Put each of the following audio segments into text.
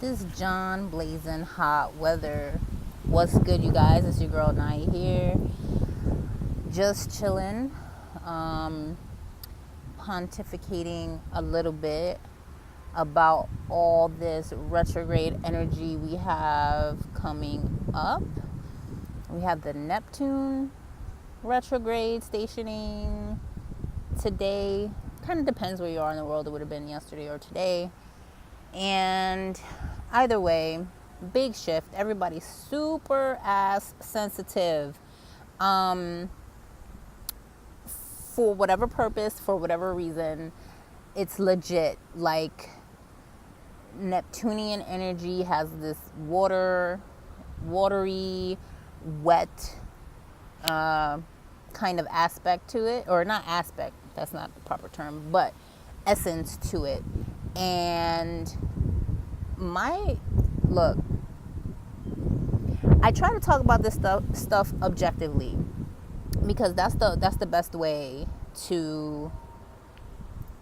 this John blazing hot weather. What's good, you guys? It's your girl Nai here. Just chilling, pontificating a little bit about all this retrograde energy we have coming up. We have the Neptune retrograde stationing today. Kind of depends where you are in the world. It would have been yesterday or today. And either way, big shift. Everybody's super ass sensitive. For whatever purpose, for whatever reason, it's legit. Like, Neptunian energy has this watery, wet kind of aspect to it. Or not aspect, that's not the proper term, but essence to it. And look, I try to talk about this stuff objectively, because that's the best way to,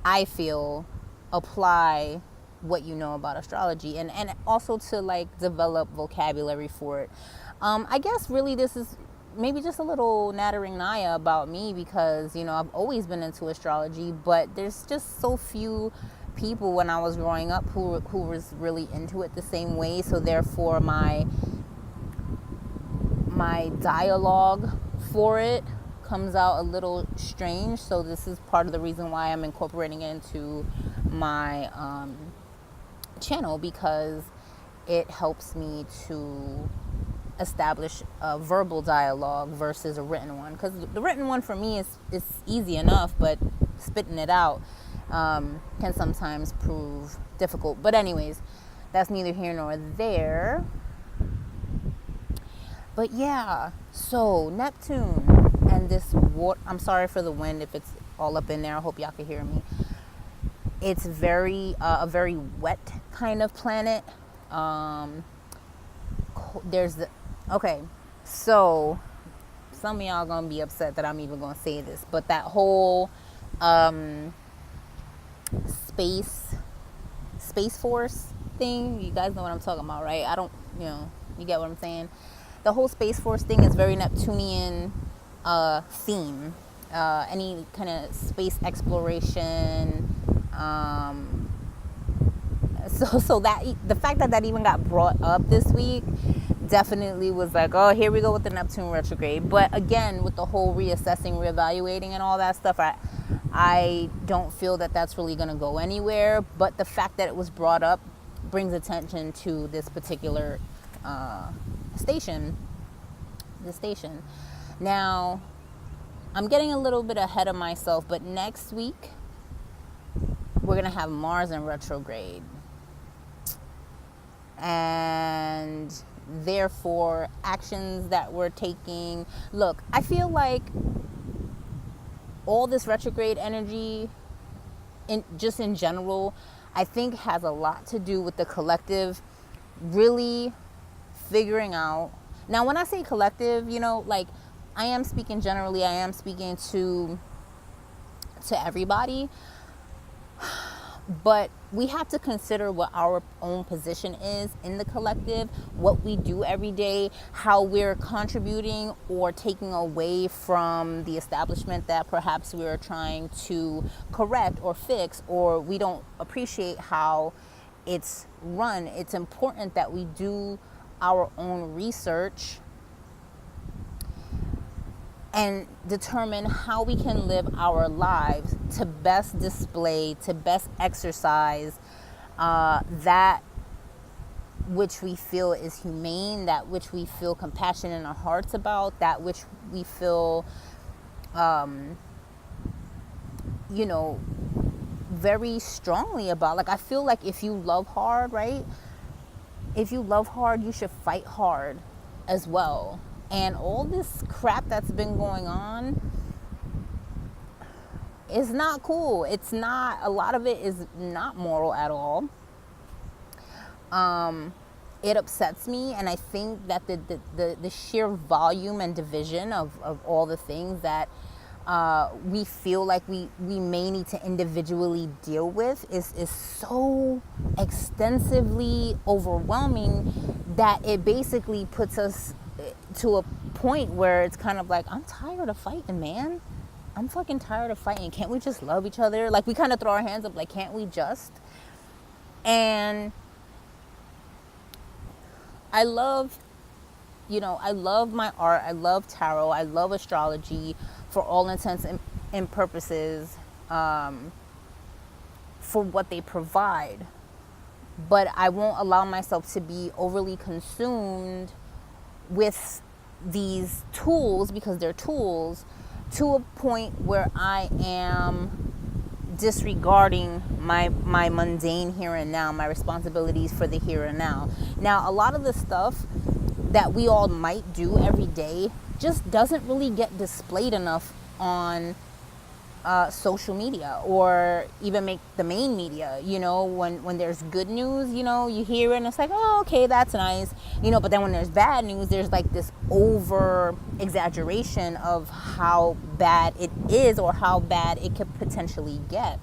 I feel, apply what you know about astrology, and also to like develop vocabulary for it. I guess really this is maybe just a little nattering Naya about me, because I've always been into astrology, but there's just so few people when I was growing up who was really into it the same way. So therefore my dialogue for it comes out a little strange. So this is part of the reason why I'm incorporating it into my channel, because it helps me to establish a verbal dialogue versus a written one. Because the written one for me is easy enough, but spitting it out can sometimes prove difficult. But anyways, that's neither here nor there. But yeah, so Neptune and this water, I'm sorry for the wind if it's all up in there. I hope y'all can hear me. It's very a very wet kind of planet. Okay, so some of y'all gonna be upset that I'm even gonna say this, but that whole space force thing, you guys know what I'm talking about, right? You get what I'm saying? The whole space force thing is very Neptunian theme. Any kind of space exploration. So that the fact that even got brought up this week definitely was like, oh, here we go with the Neptune retrograde. But again, with the whole reassessing, reevaluating, and all that stuff, I don't feel that that's really going to go anywhere. But the fact that it was brought up brings attention to this particular station. Now, I'm getting a little bit ahead of myself, but next week we're going to have Mars in retrograde. And therefore, actions that we're taking. Look, I feel like all this retrograde energy, in general, I think has a lot to do with the collective really figuring out. Now, when I say collective, like, I am speaking generally. I am speaking to everybody. But we have to consider what our own position is in the collective, what we do every day, how we're contributing or taking away from the establishment that perhaps we're trying to correct or fix, or we don't appreciate how it's run. It's important that we do our own research and determine how we can live our lives to best display, to best exercise that which we feel is humane, that which we feel compassion in our hearts about, that which we feel, very strongly about. Like, I feel like if you love hard, right? If you love hard, you should fight hard as well. And all this crap that's been going on is not cool. It's not, a lot of it is not moral at all. It upsets me, and I think that the sheer volume and division of all the things that we feel like we may need to individually deal with is so extensively overwhelming that it basically puts us to a point where it's kind of like, I'm tired of fighting, man. I'm fucking tired of fighting. Can't we just love each other? Like, we kind of throw our hands up like, can't we just? And I love my art. I love tarot. I love astrology for all intents and purposes, for what they provide. But I won't allow myself to be overly consumed with these tools, because they're tools, to a point where I am disregarding my mundane here and now, my responsibilities for the here and now. Now, a lot of the stuff that we all might do every day just doesn't really get displayed enough on social media, or even make the main media. When there's good news, you hear it and it's like, oh, okay, that's nice, but then when there's bad news, there's like this over exaggeration of how bad it is, or how bad it could potentially get.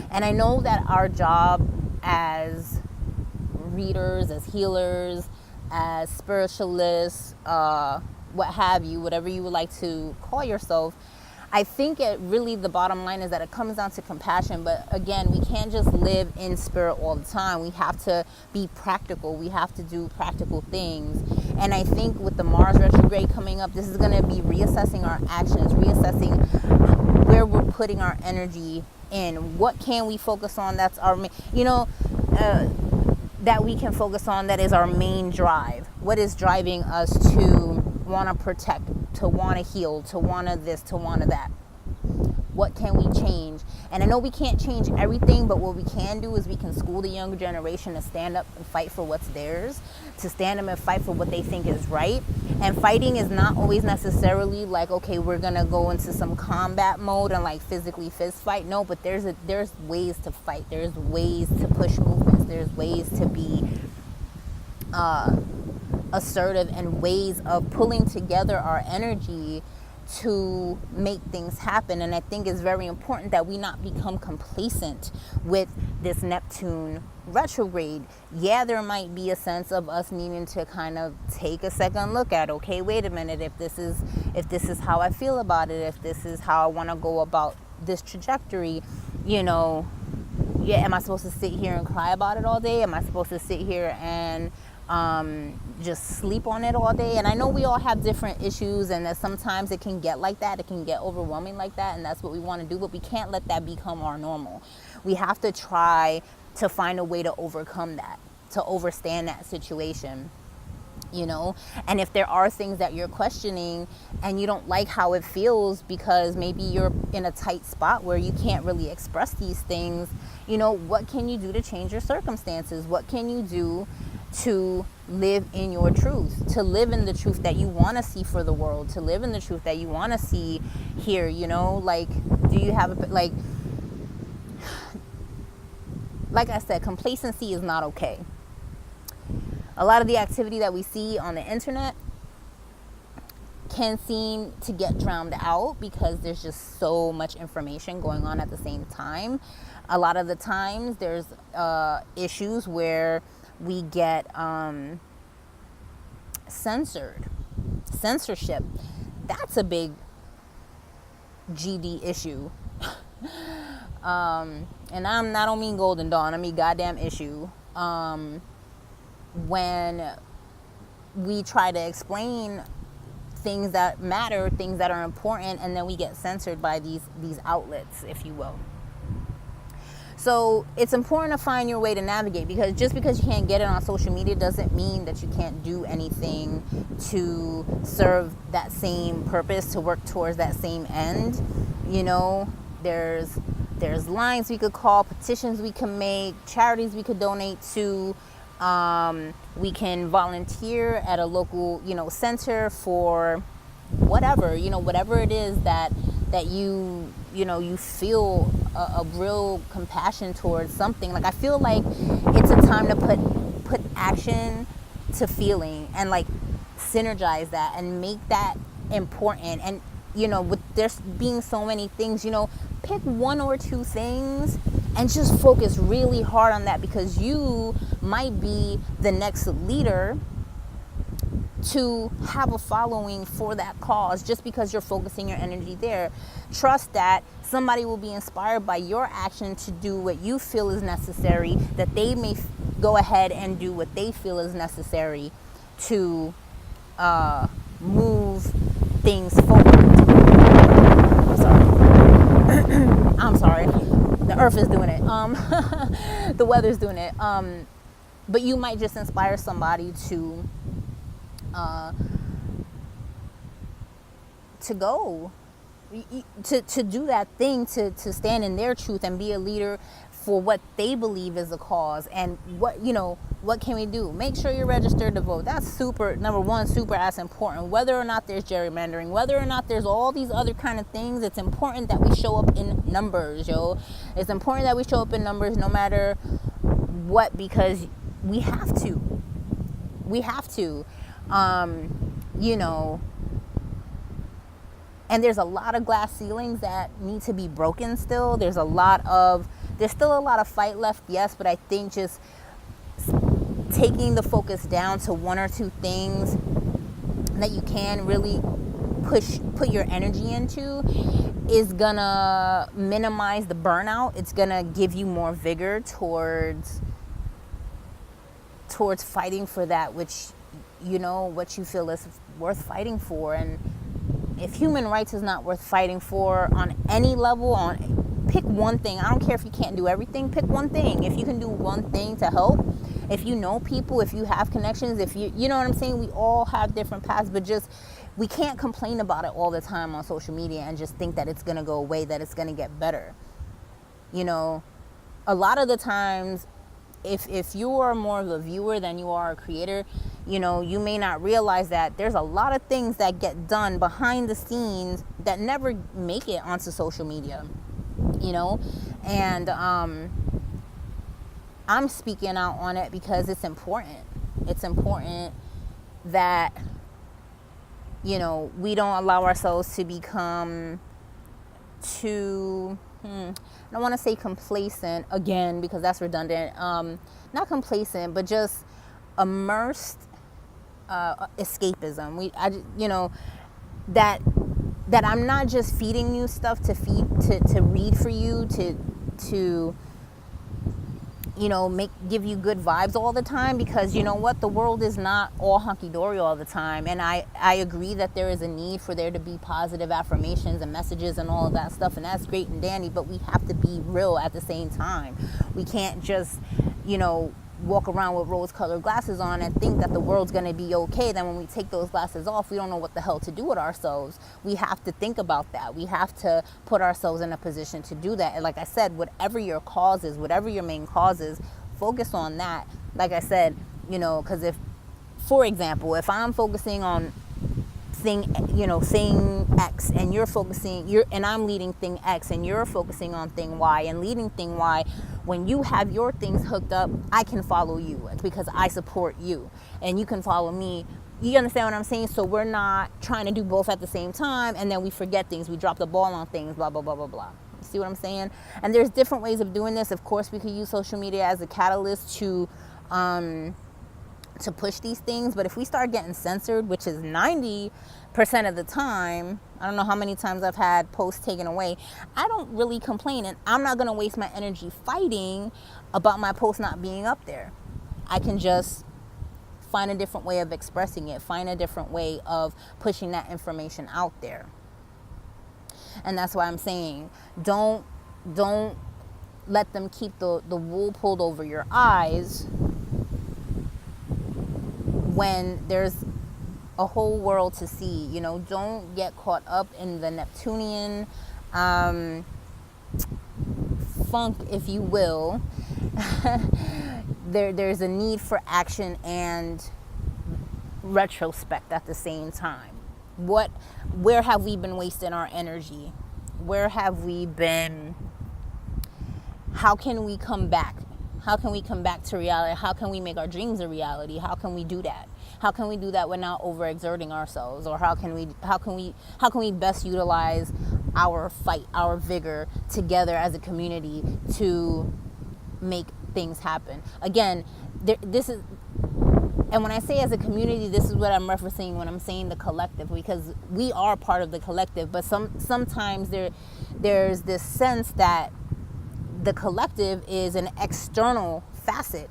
And I know that our job as readers, as healers, as spiritualists, what have you, whatever you would like to call yourself, I think it really, the bottom line is that it comes down to compassion. But again, we can't just live in spirit all the time. We have to be practical. We have to do practical things. And I think with the Mars retrograde coming up, this is going to be reassessing our actions, reassessing where we're putting our energy in. What can we focus on? That's our, that we can focus on, that is our main drive. What is driving us to want to protect, to want to heal, to want to this, to want to that? What can we change? And I know we can't change everything, but what we can do is we can school the younger generation to stand up and fight for what's theirs, to stand up and fight for what they think is right. And fighting is not always necessarily like, okay, we're gonna go into some combat mode and like physically fist fight. No, but there's ways to fight. There's ways to push movements. There's ways to be assertive, and ways of pulling together our energy to make things happen. And I think it's very important that we not become complacent with this Neptune retrograde. Yeah, there might be a sense of us needing to kind of take a second look at, okay, wait a minute, if this is how I feel about it, if this is how I want to go about this trajectory, yeah, am I supposed to sit here and cry about it all day? Am I supposed to sit here and just sleep on it all day? And I know we all have different issues, and that sometimes it can get like that, it can get overwhelming like that, and that's what we want to do, but we can't let that become our normal. We have to try to find a way to overcome that, to overstand that situation, and if there are things that you're questioning and you don't like how it feels because maybe you're in a tight spot where you can't really express these things, what can you do to change your circumstances? What can you do to live in your truth, to live in the truth that you want to see for the world, to live in the truth that you want to see here? Like, do you have like I said, complacency is not okay. A lot of the activity that we see on the internet can seem to get drowned out because there's just so much information going on at the same time. A lot of the times there's issues where we get censorship. That's a big GD issue. And I don't mean Golden Dawn, I mean goddamn issue. When we try to explain things that matter, things that are important, and then we get censored by these outlets, if you will. So it's important to find your way to navigate, because just because you can't get it on social media doesn't mean that you can't do anything to serve that same purpose, to work towards that same end. There's lines we could call, petitions we can make, charities we could donate to. We can volunteer at a local, center for whatever, whatever it is that you feel a real compassion towards something. Like, I feel like it's a time to put action to feeling and like synergize that and make that important. And with there's being so many things, pick one or two things and just focus really hard on that, because you might be the next leader to have a following for that cause just because you're focusing your energy there. Trust that somebody will be inspired by your action to do what you feel is necessary, that they may go ahead and do what they feel is necessary to move things forward. I'm sorry. The earth is doing it. The weather's doing it. But you might just inspire somebody to go, to do that thing, to stand in their truth and be a leader for what they believe is a cause. And what can we do? Make sure you're registered to vote. That's super, number one, super ass important. Whether or not there's gerrymandering, whether or not there's all these other kind of things, it's important that we show up in numbers, yo. It's important that we show up in numbers no matter what, because we have to. And there's a lot of glass ceilings that need to be broken still. There's still a lot of fight left, yes, but I think just taking the focus down to one or two things that you can really put your energy into is gonna minimize the burnout. It's gonna give you more vigor towards fighting for that which what you feel is worth fighting for. And if human rights is not worth fighting for on any level, pick one thing. I don't care if you can't do everything. Pick one thing. If you can do one thing to help, if you know people, if you have connections, if you know what I'm saying, we all have different paths, but just we can't complain about it all the time on social media and just think that it's going to go away, that it's going to get better. A lot of the times, if you are more of a viewer than you are a creator, you may not realize that there's a lot of things that get done behind the scenes that never make it onto social media, and I'm speaking out on it because it's important. It's important that, we don't allow ourselves to become too, I don't want to say complacent again, because that's redundant. Not complacent, but just immersed escapism. That I'm not just feeding you stuff to read for you, to give you good vibes all the time, because the world is not all hunky-dory all the time. And I agree that there is a need for there to be positive affirmations and messages and all of that stuff, and that's great and dandy, but we have to be real at the same time. We can't just walk around with rose-colored glasses on and think that the world's going to be okay. Then when we take those glasses off, we don't know what the hell to do with ourselves. We have to think about that. We have to put ourselves in a position to do that. And like I said, whatever your cause is, whatever your main cause is, focus on that. Like I said, because if, for example, if I'm focusing on thing X, and and I'm leading thing X, and you're focusing on thing Y and leading thing Y, when you have your things hooked up, I can follow you because I support you, and you can follow me. You understand what I'm saying? So we're not trying to do both at the same time, and then we forget things, we drop the ball on things, blah blah blah blah blah. See what I'm saying? And there's different ways of doing this. Of course, we could use social media as a catalyst to push these things, but if we start getting censored, which is 90% of the time, I don't know how many times I've had posts taken away, I don't really complain, and I'm not going to waste my energy fighting about my post not being up there. I can just find a different way of expressing it, find a different way of pushing that information out there. And that's why I'm saying, don't let them keep the wool pulled over your eyes when there's a whole world to see. Don't get caught up in the Neptunian funk, if you will. There's a need for action and retrospect at the same time. Where have we been wasting our energy? Where have we been? How can we come back? How can we come back to reality? How can we make our dreams a reality? How can we do that? How can we do that without overexerting ourselves? Or how can we best utilize our fight, our vigor together as a community to make things happen? Again, this is, and when I say as a community, this is what I'm referencing when I'm saying the collective, because we are part of the collective, but sometimes there's this sense that the collective is an external facet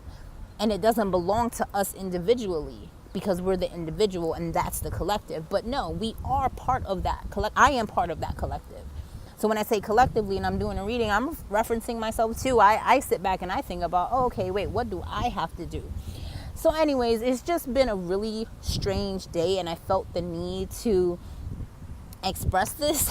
and it doesn't belong to us individually because we're the individual and that's the collective. But no, we are part of that I am part of that collective. So when I say collectively and I'm doing a reading, I'm referencing myself too. I sit back and I think about, oh, okay, wait, what do I have to do? So anyways, it's just been a really strange day and I felt the need to express this.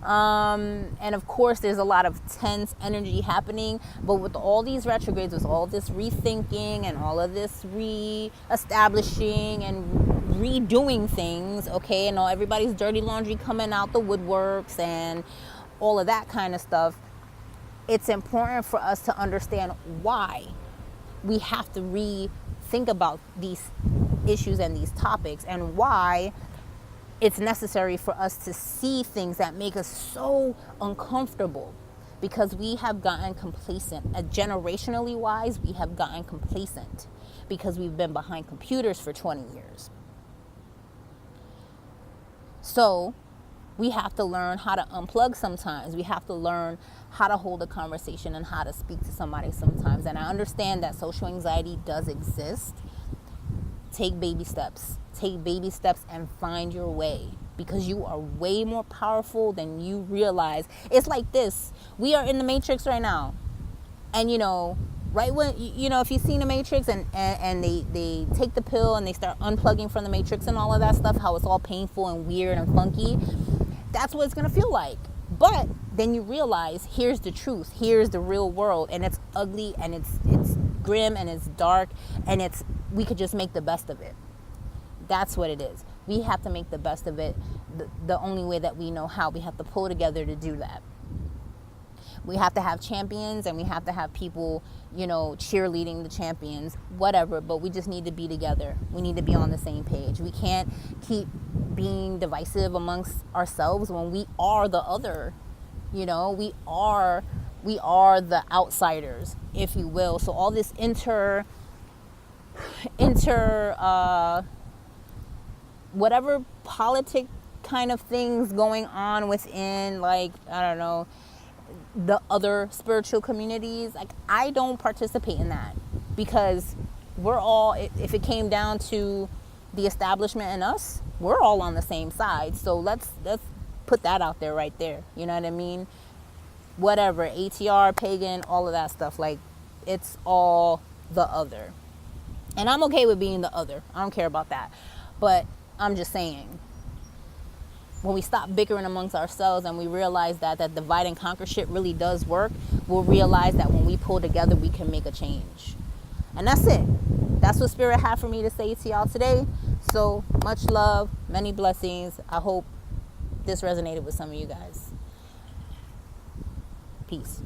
And of course there's a lot of tense energy happening, but with all these retrogrades, with all this rethinking and all of this re-establishing and redoing things, okay, and all everybody's dirty laundry coming out the woodworks and all of that kind of stuff, it's important for us to understand why we have to rethink about these issues and these topics, and why it's necessary for us to see things that make us so uncomfortable, because we have gotten complacent. Generationally wise, we have gotten complacent because we've been behind computers for 20 years. So we have to learn how to unplug sometimes. We have to learn how to hold a conversation and how to speak to somebody sometimes. And I understand that social anxiety does exist. Take baby steps. Take baby steps and find your way, because you are way more powerful than you realize. It's like this. We are in the Matrix right now. And, right when, if you've seen the Matrix and they take the pill and they start unplugging from the Matrix and all of that stuff, how it's all painful and weird and funky, that's what it's going to feel like. But then you realize, here's the truth. Here's the real world. And it's ugly and it's grim and it's dark, and we could just make the best of it. That's what it is. We have to make the best of it the only way that we know how. We have to pull together to do that. We have to have champions, and we have to have people, cheerleading the champions, whatever, but we just need to be together. We need to be on the same page. We can't keep being divisive amongst ourselves when we are the other. We are the outsiders, if you will. So all this whatever politic kind of things going on within, like, I don't know, the other spiritual communities, like, I don't participate in that, because we're all, if it came down to the establishment and us, we're all on the same side. So let's put that out there right there. You know what I mean? Whatever, ATR, pagan, all of that stuff, like, it's all the other. And I'm okay with being the other. I don't care about that. But I'm just saying, when we stop bickering amongst ourselves and we realize that divide and conquer shit really does work, we'll realize that when we pull together, we can make a change. And that's it. That's what Spirit had for me to say to y'all today. So much love, many blessings. I hope this resonated with some of you guys. Peace.